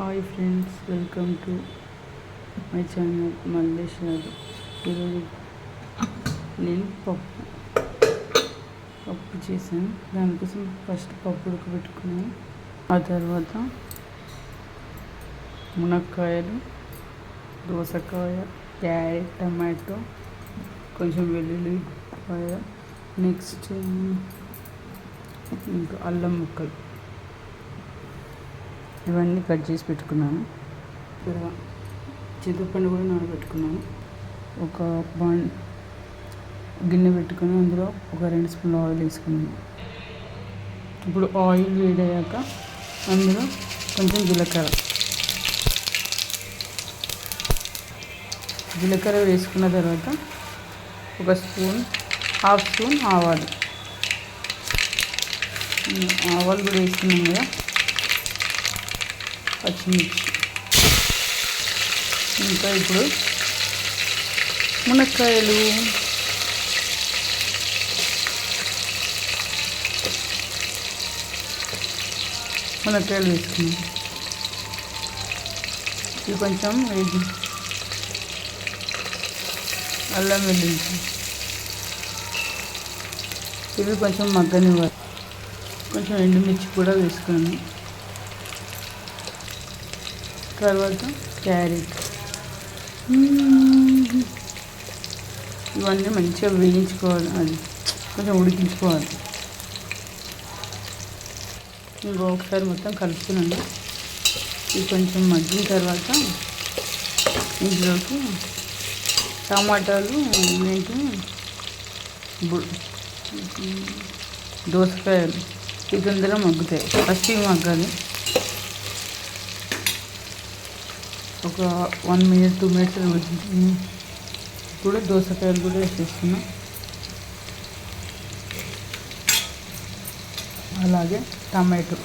Hi friends, welcome to my channel Mallesh Yadav. ఈరోజు నేను పప్పు చేశాను. దానికోసం ఫస్ట్ పప్పు ఉడకబెట్టుకున్నాను. ఆ తర్వాత మునక్కాయలు, దోసకాయ, క్యారెట్, టమాటో, కొంచెం వెల్లుల్లిపాయ, నెక్స్ట్ ఇంకా అల్లం ముక్కలు ఇవన్నీ కట్ చేసి పెట్టుకున్నాను. ఇక్కడ చింతపండు కూడా నానబెట్టుకున్నాను. ఒక గిన్నె పెట్టుకుని అందులో ఒక 2 స్పూన్ల ఆయిల్ వేసుకున్నాను. ఇప్పుడు ఆయిల్ వేడయ్యాక అందులో కొంచెం జీలకర్ర వేసుకున్న తర్వాత ఒక హాఫ్ స్పూన్ ఆవాలు కూడా వేసుకున్నాం కదా. పచ్చిమిర్చి, ఇంకా ఇప్పుడు మునక్కాయలు, వేసుకున్నాం. ఇవి కొంచెం వేగి అల్లం వెల్లుల్లి ఇవి కొంచెం మగ్గనివ్వాలి. కొంచెం ఎండుమిర్చి కూడా వేసుకున్నాను. తర్వాత క్యారెట్, ఇవన్నీ మంచిగా వేయించుకోవాలి, అది కొంచెం ఉడికించుకోవాలి. ఒకసారి మొత్తం కలుపుతున్నాను. ఇది కొంచెం మగ్గిన తర్వాత ఇందులోకి టమాటాలు, దోసకాయలు ఇవి తొందరగా మగ్గుతాయి. ఫస్ట్ ఇవి మగ్గాలి. ఒక 1 minute 2 minutes ఇప్పుడు దోసకాయలు కూడా వేసేస్తున్నాం. అలాగే టమాటో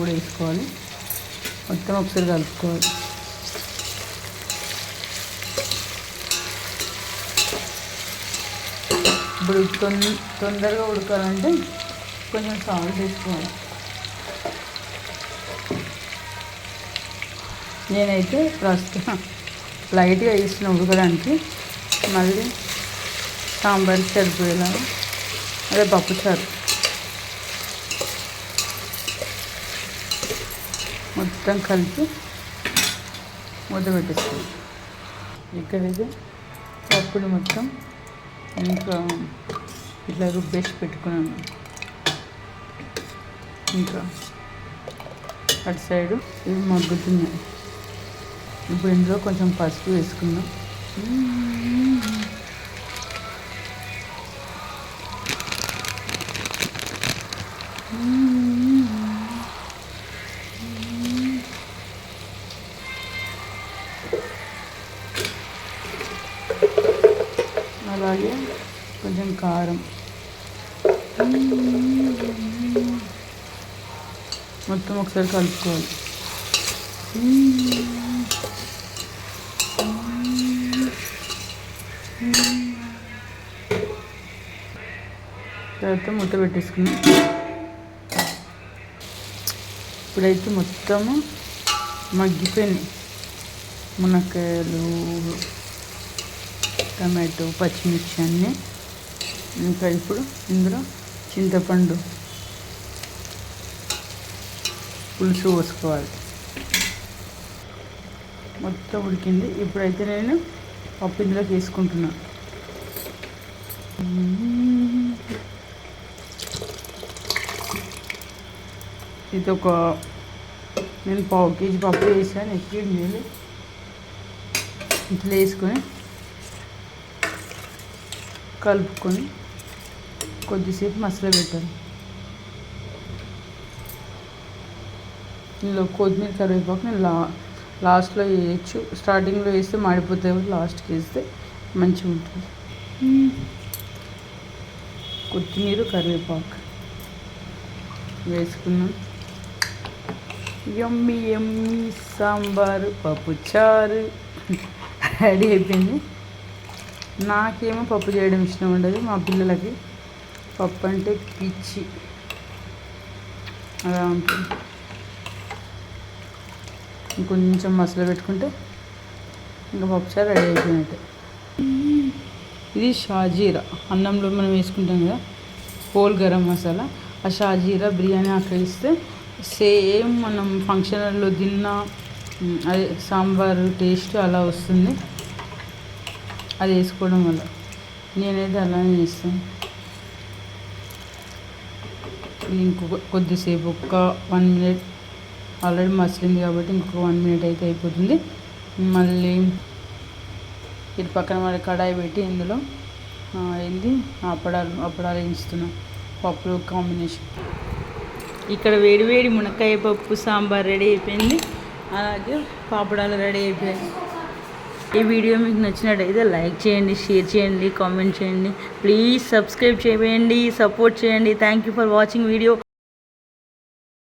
కూడా వేసుకోవాలి. మొత్తం ఒకసారి కలుపుకోవాలి. ఇప్పుడు తొందరగా ఉడకాలంటే కొంచెం సాల్ట్ వేసుకోవాలి. నేనైతే ప్రస్తుతం లైట్గా వేసిన ఉడకడానికి, మళ్ళీ సాంబార్కి సరిపోయేలాగా అదే పప్పుచారు మొత్తం కలిపి మూత పెట్టేస్తాను. ఇక్కడైతే పప్పుని మొత్తం ఇంకా ఇట్లా రుబ్బేసి పెట్టుకున్నాను. ఇంకా అటు సైడు ఇవి మగ్గుతున్నాయి. ఇప్పుడు ఇందులో కొంచెం పసుపు వేసుకుందాం. అలాగే కొంచెం కారం, మొత్తం ఒకసారి కలుపుకోవాలి. తర్వాత మూత పెట్టేసుకున్నాం. ఇప్పుడైతే మొత్తము మగ్గిపోయినాయి మునక్కాయలు, టమాటో, పచ్చిమిర్చి అన్నీ. ఇంకా ఇప్పుడు ఇందులో చింతపండు పులుసు పోసుకోవాలి. మొత్తం ఉడికింది. ఇప్పుడైతే నేను పప్పు ఇందులోకి వేసుకుంటున్నాను. ఇది నేను 1/2 kg పప్పు వేసాను. ఎక్కువ నీళ్ళు ఇట్లా వేసుకొని కలుపుకొని కొద్దిసేపు మసాలా పెట్టాలి. ఇందులో కొత్తిమీర, కరివేపాకు నేను లాస్ట్లో వేయచ్చు. స్టార్టింగ్లో వేస్తే మాడిపోతాయి, లాస్ట్కి వేస్తే మంచిగా ఉంటుంది. కొత్తిమీర, కరివేపాకు వేసుకున్నాం. యమ్మీ సాంబారు పప్పుచారు రెడీ అయిపోయింది. నాకేమో పప్పు చేయడం ఇష్టం ఉండదు, మా పిల్లలకి పప్పు అంటే పిచ్చి. అలా ఉంటుంది. ఇంకొంచెం మసాలా పెట్టుకుంటే ఇంకా పప్పుచారు రెడీ అయిపోయినట్టే. ఇది షాజీరా, అన్నంలో మనం వేసుకుంటాం కదా హోల్ గరం మసాలా, ఆ షాజీరా బిర్యానీ ఆకు ఇస్తే సేమ్ మనం ఫంక్షన్లో తిన్న అదే సాంబారు టేస్ట్ అలా వస్తుంది అది వేసుకోవడం వల్ల. నేనైతే అలానే చేస్తాను. ఇంకొక కొద్దిసేపు ఒక 1 minute ఆల్రెడీ మసిలింది కాబట్టి ఇంకొక 1 minute అయితే అయిపోతుంది. మళ్ళీ ఇటు పక్కన మళ్ళీ కడాయి పెట్టి ఇందులో అప్పడాలు వేయించుతున్నాం, పప్పులు కాంబినేషన్. ఇక్కడ వేడి మునక్కాయ పప్పు సాంబార్ రెడీ అయిపోయింది, అలాగే పాపడాలు రెడీ అయిపోయాయి. ఈ వీడియో మీకు నచ్చినట్టయితే లైక్ చేయండి, షేర్ చేయండి, కామెంట్ చేయండి, ప్లీజ్ సబ్స్క్రైబ్ చేయండి, సపోర్ట్ చేయండి. Thank you for watching video.